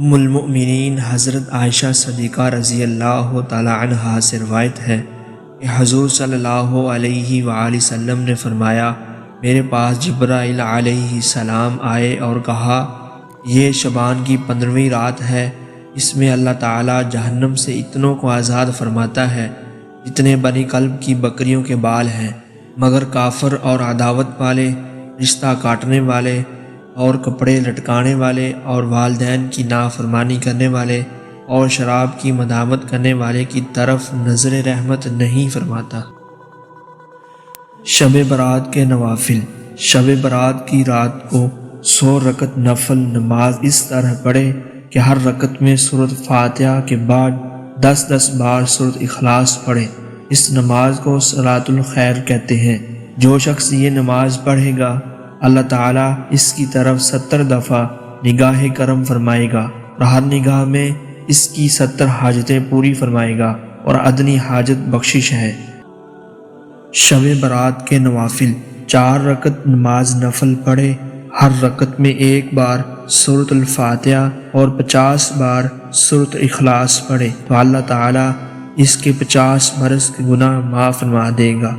ام المؤمنین حضرت عائشہ صدیقہ رضی اللہ تعالی عنہا سے روایت ہے کہ حضور صلی اللہ علیہ وآلہ وسلم نے فرمایا، میرے پاس جبرائیل علیہ السلام آئے اور کہا، یہ شعبان کی 15ویں رات ہے، اس میں اللہ تعالیٰ جہنم سے اتنوں کو آزاد فرماتا ہے جتنے بنی کلب کی بکریوں کے بال ہیں، مگر کافر اور عداوت والے، رشتہ کاٹنے والے اور کپڑے لٹکانے والے اور والدین کی نافرمانی کرنے والے اور شراب کی مداوت کرنے والے کی طرف نظر رحمت نہیں فرماتا۔ شب برات کے نوافل۔ شب برات کی رات کو 100 رکعت نفل نماز اس طرح پڑھے کہ ہر رکعت میں سورۃ فاتحہ کے بعد 10 بار سورۃ اخلاص پڑھے۔ اس نماز کو صلاۃ الخیر کہتے ہیں۔ جو شخص یہ نماز پڑھے گا، اللہ تعالیٰ اس کی طرف 70 دفعہ نگاہ کرم فرمائے گا اور ہر نگاہ میں اس کی 70 حاجتیں پوری فرمائے گا اور ادنی حاجت بخشش ہے۔ شب برات کے نوافل۔ 4 رکعت نماز نفل پڑھے، ہر رکعت میں 1 بار سورۃ الفاتحہ اور 50 بار سورۃ اخلاص پڑھے تو اللہ تعالیٰ اس کے 50 برس کے گناہ معاف فرما دے گا۔